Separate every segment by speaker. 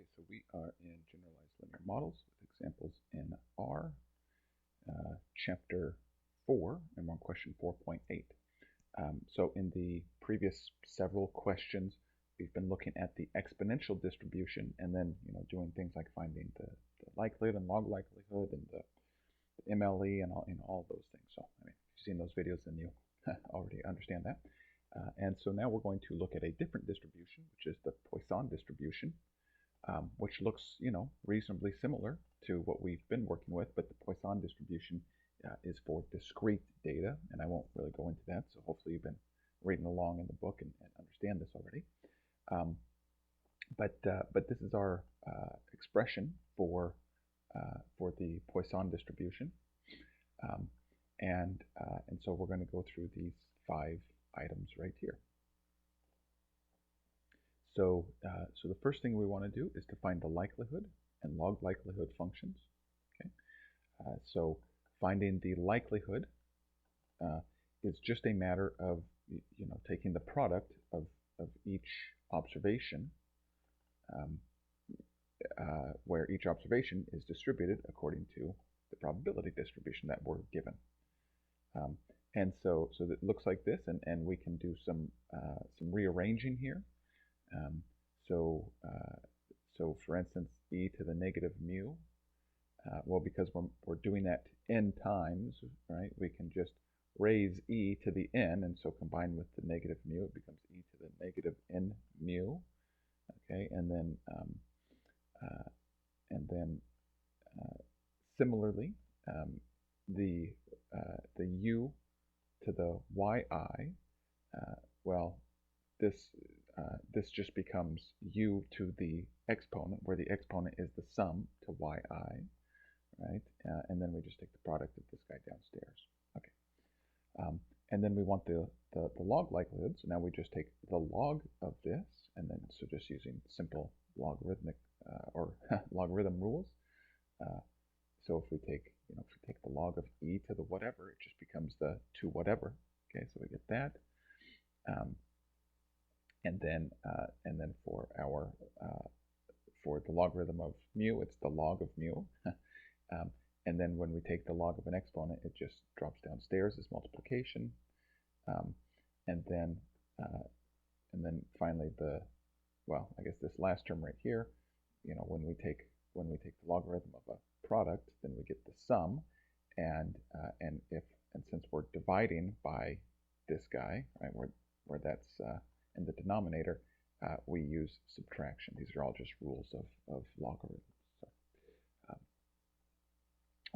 Speaker 1: Okay, so we are in Generalized Linear Models with examples in R, Chapter 4, and we're on question 4.8. So in the previous several questions, we've been looking at the exponential distribution and then, doing things like finding the likelihood and log likelihood and the MLE and all those things. So, if you've seen those videos, then you already understand that. And so now we're going to look at a different distribution, which is the Poisson distribution. Which looks, reasonably similar to what we've been working with, but the Poisson distribution is for discrete data, and I won't really go into that, so hopefully you've been reading along in the book and understand this already. But this is our expression for the Poisson distribution, and so we're going to go through these 5 items right here. So the first thing we want to do is to find the likelihood and log likelihood functions. Okay, so finding the likelihood is just a matter of taking the product of each observation, where each observation is distributed according to the probability distribution that we're given. And so it looks like this, and we can do some rearranging here. So for instance, e to the negative mu, well, because we're doing that n times, right, we can just raise e to the n, and so combined with the negative mu, it becomes e to the negative n mu, okay, and then similarly, the u to the yi, well, this just becomes u to the exponent, where the exponent is the sum to yi, right? And then we just take the product of this guy downstairs. Okay. And then we want the log likelihood. So now we just take the log of this, and then so just using simple logarithmic or logarithm rules. So if we take the log of e to the whatever, it just becomes the 2 whatever. Okay, so we get that. And then for the logarithm of mu, it's the log of mu. And then when we take the log of an exponent, it just drops downstairs as multiplication. And then finally I guess this last term right here, when we take the logarithm of a product, then we get the sum. And since we're dividing by this guy, right, where that's in the denominator, we use subtraction. These are all just rules of logarithms. So,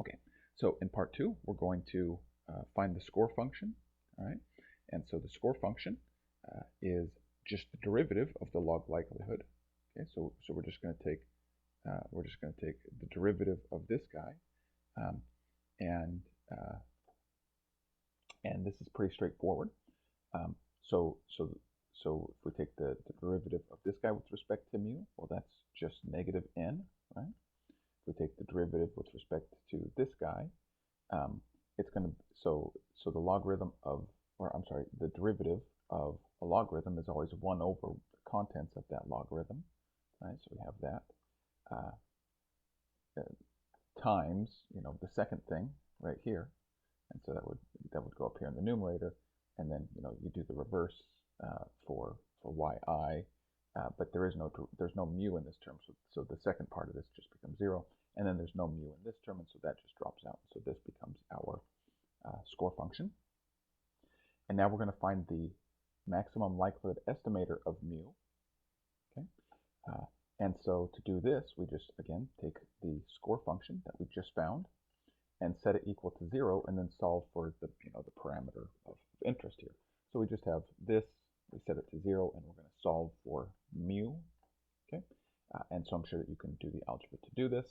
Speaker 1: okay, so in part 2, we're going to find the score function. All right, and so the score function is just the derivative of the log likelihood. Okay, so we're just going to take the derivative of this guy, and this is pretty straightforward. So if we take the derivative of this guy with respect to mu, well, that's just negative n, right? If we take the derivative with respect to this guy, it's going to, so the logarithm of, or I'm sorry, the derivative of a logarithm is always 1 over the contents of that logarithm, right? So we have that times, the second thing right here, and so that would go up here in the numerator, and then you do the reverse for yi, but there's no mu in this term, so the second part of this just becomes 0, and then there's no mu in this term, and so that just drops out. So this becomes our score function. And now we're going to find the maximum likelihood estimator of mu. Okay, and so to do this, we just again take the score function that we just found and set it equal to 0, and then solve for the the parameter of interest here. So we just have this, we set it to 0, and we're going to solve for mu. Okay, and so I'm sure that you can do the algebra to do this,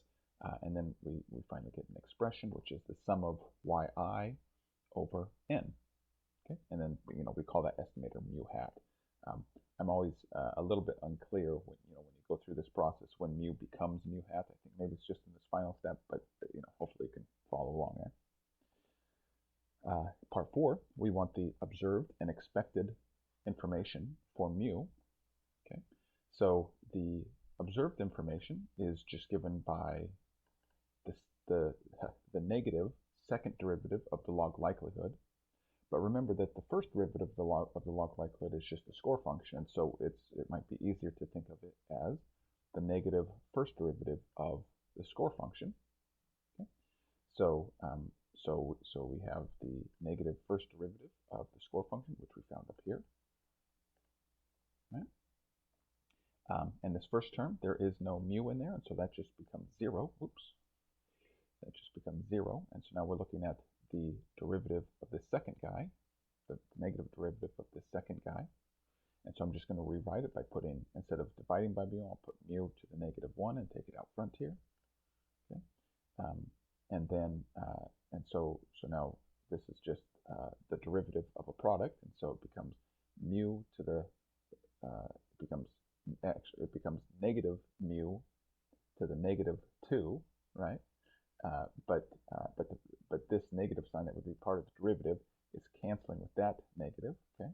Speaker 1: and then we finally get an expression which is the sum of yi over n. Okay, and then we call that estimator mu hat. I'm always a little bit unclear when when you go through this process when mu becomes mu hat. I think maybe it's just in this final step, but hopefully you can follow along there. Part 4, we want the observed and expected information for mu. Okay, so the observed information is just given by this, the negative second derivative of the log likelihood. But remember that the first derivative of the log likelihood is just a score function, and so it might be easier to think of it as the negative first derivative of the score function. Okay? So we have the negative first derivative of the score function, which we found up here. Right? And this first term, there is no mu in there, and so that just becomes 0. Oops. That just becomes 0. And so now we're looking at the derivative of the second guy, the negative derivative of the second guy. And so I'm just going to rewrite it by putting, instead of dividing by mu, I'll put mu to the -1 and take it out front here. Okay. And then, so now this is just the derivative of a product, and so it becomes mu to the, it becomes negative mu to the -2, right? But this negative sign that would be part of the derivative is canceling with that negative, okay?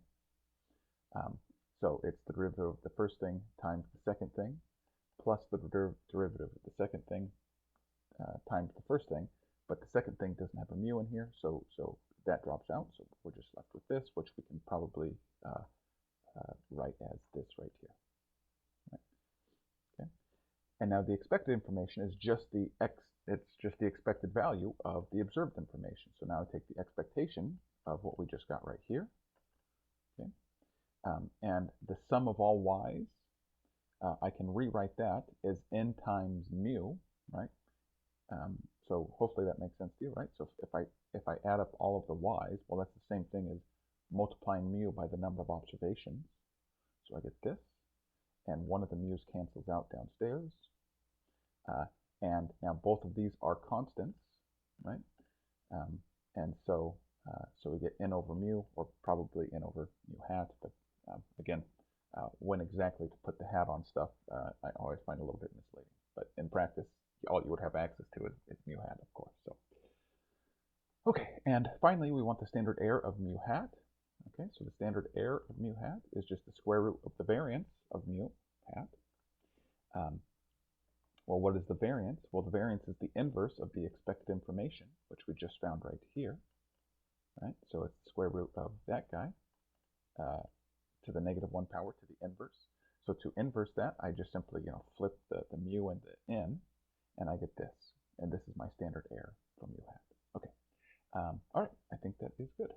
Speaker 1: So it's the derivative of the first thing times the second thing, plus the derivative of the second thing times the first thing, but the second thing doesn't have a mu in here, so that drops out, so we're just left with this, which we can probably write as this right here. Right? Okay. And now the expected information is just the it's just the expected value of the observed information. So now I take the expectation of what we just got right here, okay? And the sum of all y's, I can rewrite that as n times mu, right? So hopefully that makes sense to you, right? So if I add up all of the y's, well, that's the same thing as multiplying mu by the number of observations. So I get this, and one of the mu's cancels out downstairs. And now both of these are constants, right? And so we get n over mu, or probably n over mu hat, but again, when exactly to put the hat on stuff, I always find a little bit misleading. But in practice, all you would have access to is mu hat, of course. So, okay, and finally, we want the standard error of mu hat. Okay, so the standard error of mu hat is just the square root of the variance of mu hat. Well, what is the variance? Well, the variance is the inverse of the expected information, which we just found right here. Right, so it's the square root of that guy to the -1 power to the inverse. So to inverse that, I just simply flip the mu and the n, and I get this. And this is my standard error from mu hat. Okay. All right, I think that is good.